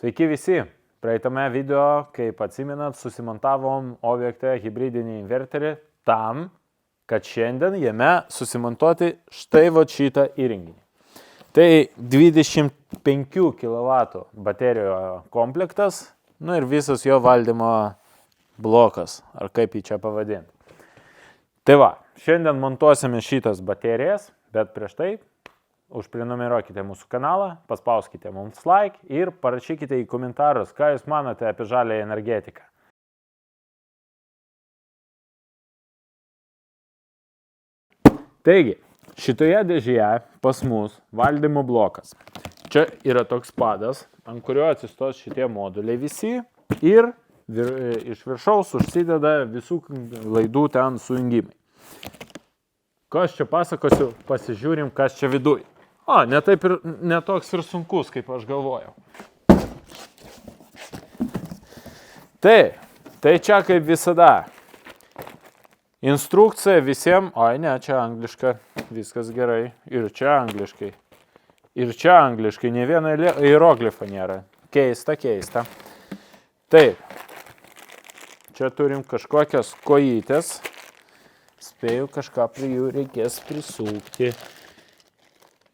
Sveiki visi! Praeitame video, kaip atsimenat, susimontavom Oviekte hibridinį inverterį tam, kad šiandien jame susimontuoti štai šitą įrenginį. Tai 25 kW baterijo komplektas, ir visas jo valdymo blokas, ar kaip jį čia pavadinti. Tai va, šiandien montuosime šitas baterijas, bet prieš tai užprenumeruokite mūsų kanalą, paspauskite mums like ir parašykite į komentarus, ką jūs manote apie žalią energetiką. Taigi, šitoje dėžėje pas mus valdymo blokas. Čia yra toks padas, ant kurio atsistos šitie moduliai visi ir iš viršaus užsideda visų laidų ten sujungimai. Ką aš čia pasakosiu, pasižiūrim, kas čia viduj. Ne toks ir sunkus, kaip aš galvojau. Tai čia kaip visada. Instrukcija visiems, čia angliška, viskas gerai. Ir čia angliškai. Ir čia angliškai, ne vieno hieroglifo nėra. Keista. Taip. Čia turim kažkokias kojytės. Spėjau, kažką prie jų reikės prisukti.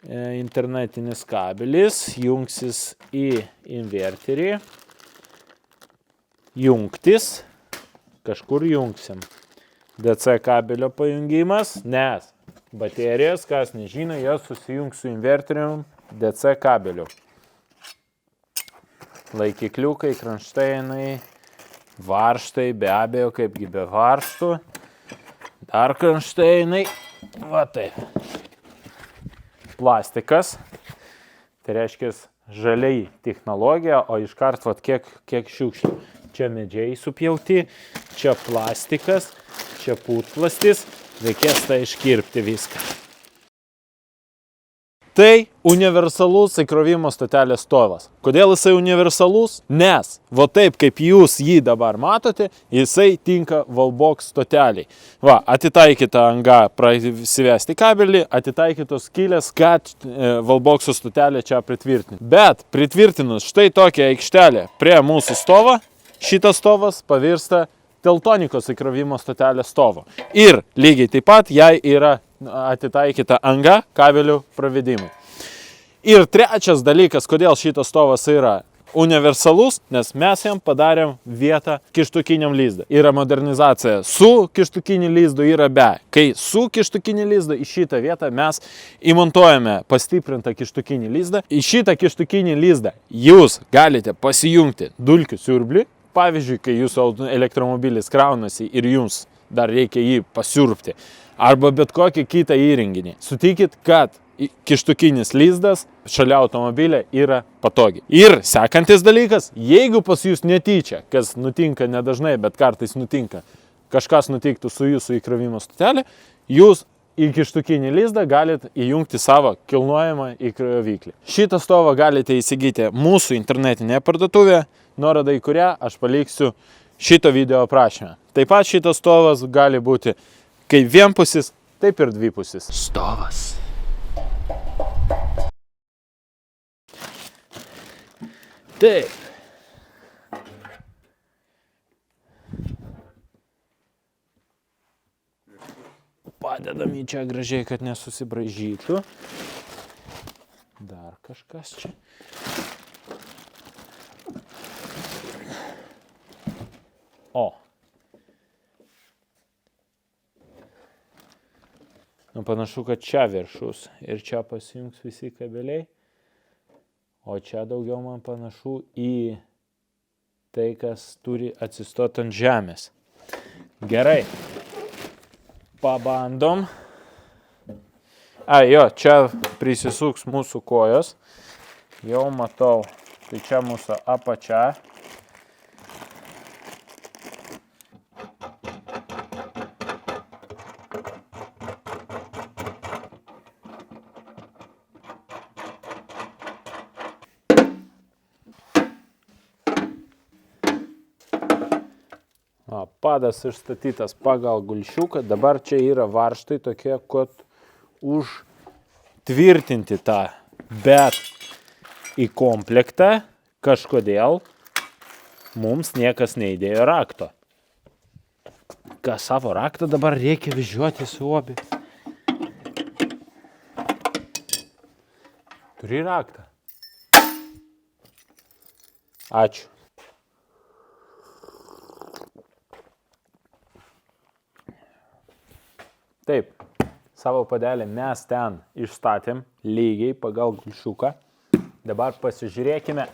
Internetinis kabelis jungsis į inverterį. Jungtis. Kažkur jungsim. DC kabelio pajungimas, nes baterijas, kas nežino, jos susijungs su inverterium DC kabeliu. Laikikliukai, kronšteinai, varžtai, be abejo, kaipgi be varžtų. Dar kronšteinai, va taip. Plastikas, tai reiškia žaliai technologija, o iškart kiek šiukšlių. Čia medžiai supjauti, čia plastikas, čia putplastis, reikės tai iškirpti viską. Tai universalus įkrovimo stotelės stovas. Kodėl jisai universalus? Nes, taip kaip jūs jį dabar matote, jisai tinka Wallbox stoteliai. Atitaikyta anga prasivesti kabelį, atitaikytos skylės, kad Wallbox stotelė čia pritvirtinti. Bet pritvirtinus štai tokią aikštelę prie mūsų stovo, šitas stovas pavirsta teltonikos įkrovimo stotelės stovo. Ir lygiai taip pat jai yra atitaikyta anga kabelių pravedimui. Ir trečias dalykas, kodėl šitas stovas yra universalus, nes mes jam padarėm vietą kištukiniam lizdą. Yra modernizacija su kištukiniu lizdu, yra be. Kai su kištukiniu lizdu į šitą vietą mes įmontuojame pastiprintą kištukinį lizdą. Į šitą kištukinį lizdą jūs galite pasijungti dulkių siurblį. Pavyzdžiui, kai jūsų elektromobilis kraunasi ir jums dar reikia jį pasiurbti. Arba bet kokį kitą įrenginį. Sutikit, kad kištukinis lizdas šalia automobilio yra patogiai. Ir sekantis dalykas, jeigu pas jūs netyčia, kas nutinka nedažnai, bet kartais nutinka, kažkas nutiktų su jūsų įkrovimo stotelė, jūs į kištukinį lizdą galite įjungti savo kilnojamą įkroviklį. Šitą stovą galite įsigyti mūsų internetinėje parduotuvėje, nuorodą į kurią aš paliksiu šito video aprašymę. Taip pat šitas stovas gali būti kaip vienpusis, taip ir dvipusis. Stovas. Taip. Padedam jį čia gražiai, kad nesusibraižytų. Dar kažkas čia. Panašu, kad čia viršus ir čia pasijungs visi kabeliai, o čia daugiau man panašu į tai, kas turi atsistoti ant žemės. Gerai, pabandom. Čia prisisuks mūsų kojos, jau matau, tai čia mūsų apačia. Padas išstatytas pagal gulšiuką, dabar čia yra varžtai tokie, kad užtvirtinti tą, bet į komplektą kažkodėl mums niekas neįdėjo rakto. Ką savo raktą dabar reikia vežioti su obį? Turi raktą? Ačiū. Taip, savo padelį mes ten išstatėm lygiai pagal gulšiuką. Dabar pasižiūrėkime,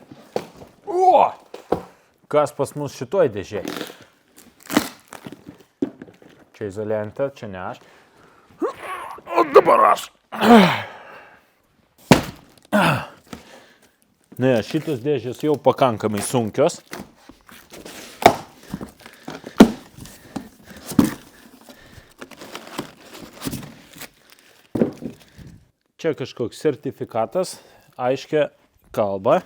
kas pas mus šitoj dėžėj. Čia izoliantė, čia ne aš. O dabar aš. Ne, šitos dėžės jau pakankamai sunkios. Čia kažkoks sertifikatas, aiškia kalba.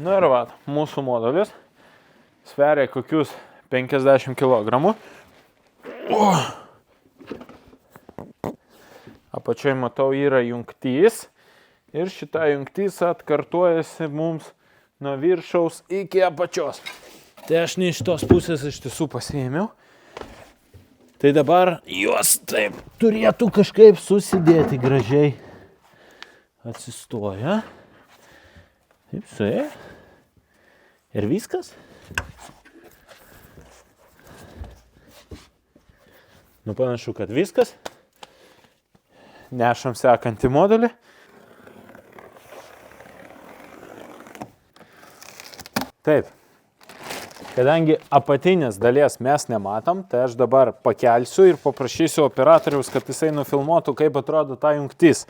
Nu ir va, mūsų modulis sveria kokius 50 kg. Apačioj matau yra jungtys ir šita jungtys atkartojasi mums nuo viršaus iki apačios. Tai aš ne iš tos pusės iš tiesų pasiėmiau. Tai dabar juos taip turėtų kažkaip susidėti gražiai. Atsistoja. Taip, suėjo. Ir viskas. Nu, panašu, kad viskas. Nešam sekantį modulį. Taip. Kadangi apatinės dalies mes nematom, tai aš dabar pakelsiu ir paprašysiu operatoriaus, kad jisai nufilmuotų, kaip atrodo ta jungtis.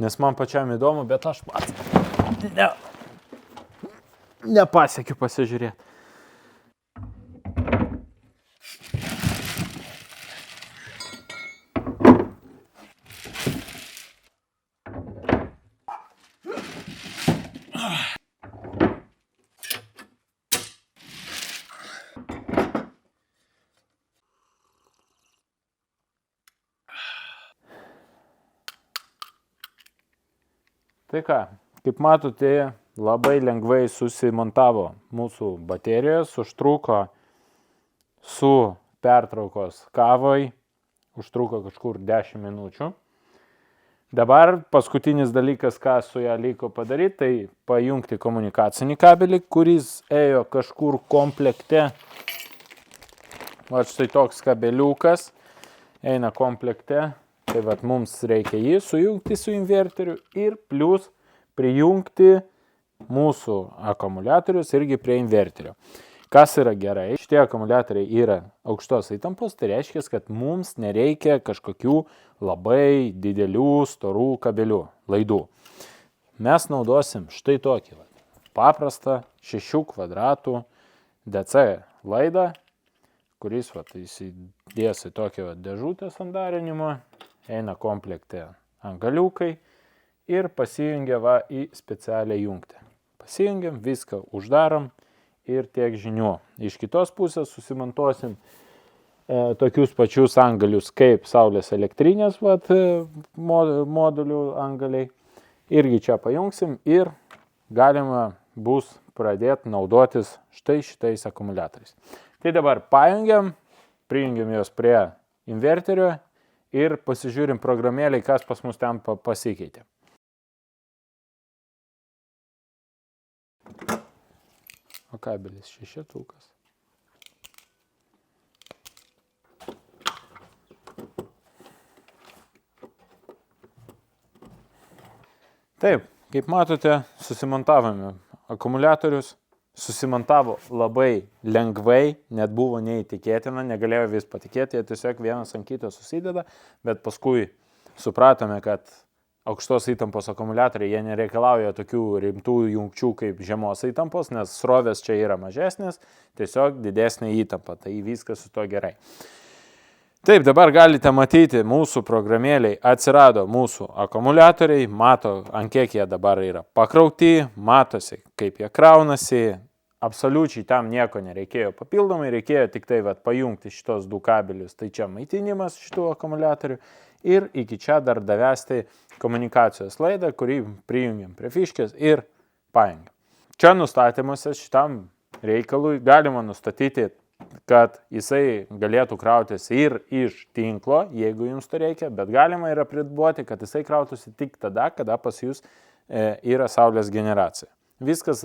Nes man pačiam įdomu, bet aš pats nepasiekiu pasižiūrėti. Tai ką, kaip matote, labai lengvai susimontavo mūsų baterijos, užtruko su pertraukos kavoj, užtruko kažkur 10 minučių. Dabar paskutinis dalykas, ką su ją liko padaryti, tai pajungti komunikacinį kabelį, kuris ėjo kažkur komplekte. Va štai toks kabeliukas eina komplekte. Tai vat mums reikia jį sujungti su inverteriu ir plus prijungti mūsų akumuliatorius irgi prie inverterio. Kas yra gerai? Šitie akumuliatoriai yra aukštos įtampos, tai reiškia, kad mums nereikia kažkokių labai didelių, storų kabelių, laidų. Mes naudosim štai tokį paprastą 6 kvadratų DC laidą, kuris įsidės į tokią dėžutę sandarinimo. Eina komplekte angaliukai ir pasijungia į specialią jungtį. Pasijungiam, viską uždarom ir tiek žinių. Iš kitos pusės susimontuosim tokius pačius angalius kaip saulės elektrinės modulių angaliai. Irgi čia pajungsim ir galima bus pradėti naudotis štai šitais akumuliatoriais. Tai dabar pajungiam, prijungiam juos prie inverterio ir pasižiūrim programėlį, kas pas mus ten pasikeitė. O kabelis 6 tūkas. Taip, kaip matote, susimontavome akumuliatorius. Susimontavo labai lengvai, net buvo neįtikėtina, negalėjo vis patikėti, jie tiesiog vienas ant kito susideda, bet paskui supratome, kad aukštos įtampos akumuliatoriai, jie nereikalauja tokių rimtų jungčių kaip žemos įtampos, nes srovės čia yra mažesnės, tiesiog didesnė įtampa, tai viskas su to gerai. Taip, dabar galite matyti, mūsų programėliai atsirado mūsų akumuliatoriai, mato, ant kiek jie dabar yra pakrauti, matosi, kaip jie kraunasi, absoliučiai tam nieko nereikėjo papildomai, reikėjo tik tai pajungti šitos du kabelius, tai čia maitinimas šitų akumuliatorių ir iki čia dar davesti komunikacijos laidą, kurį prijungiam prie fiškės ir pajungiam. Čia nustatymuose šitam reikalui galima nustatyti, kad jisai galėtų krautis ir iš tinklo, jeigu jums to reikia, bet galima yra apriboti, kad jisai krautųsi tik tada, kada pas jūs yra saulės generacija. Viskas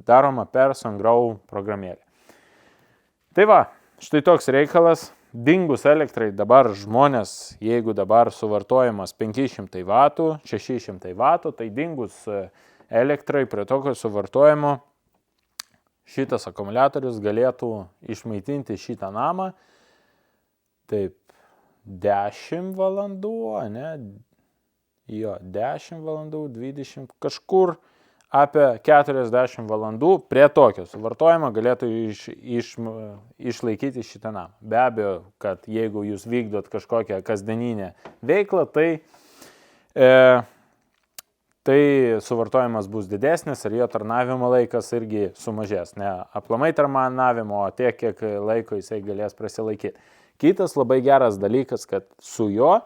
daroma per SunGrow programėlę. Tai va, štai toks reikalas. Dingus elektrai dabar žmonės, jeigu dabar suvartojamas 500 W, 600 W, tai dingus elektrai prie tokio suvartojimo šitas akumuliatorius galėtų išmaitinti šitą namą taip 10 valandų, ne? Jo, 10 valandų, 20, kažkur apie 40 valandų prie tokio suvartojimo galėtų išlaikyti šitą namą. Be abejo, kad jeigu jūs vykdot kažkokią kasdieninę veiklą, tai suvartojimas bus didesnis ir jo tarnavimo laikas irgi sumažės. Ne aplamai tarnavimo, o tiek, kiek laiko jisai galės prasilaikyti. Kitas labai geras dalykas, kad su juo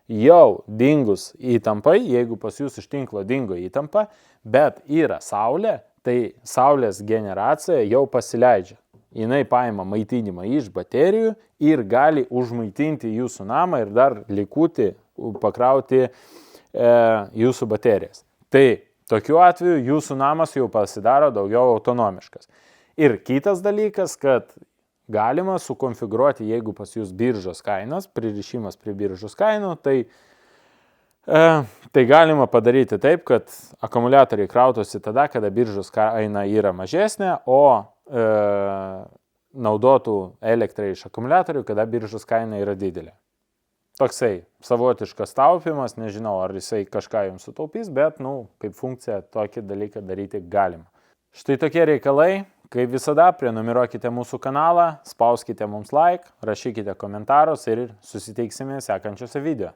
jau dingus įtampai, jeigu pas jūs iš tinklo dingo įtampa, bet yra saulė, tai saulės generacija jau pasileidžia. Jinai paima maitinimą iš baterijų ir gali užmaitinti jūsų namą ir dar likutį pakrauti jūsų baterijas. Tai tokiu atveju jūsų namas jau pasidaro daugiau autonomiškas. Ir kitas dalykas, kad galima sukonfigūruoti, jeigu pas jūs biržos kainos, pririšimas prie biržos kainų, tai galima padaryti taip, kad akumuliatoriai krautųsi tada, kada biržos kaina yra mažesnė, o naudotų elektrą iš akumuliatorių, kada biržos kaina yra didelė. Toksai savotiškas taupimas, nežinau, ar jisai kažką jums sutaupys, bet, kaip funkcija tokį dalyką daryti galima. Štai tokie reikalai. Kaip visada, prenumeruokite mūsų kanalą, spauskite mums like, rašykite komentarus ir susiteiksime sekančiose video.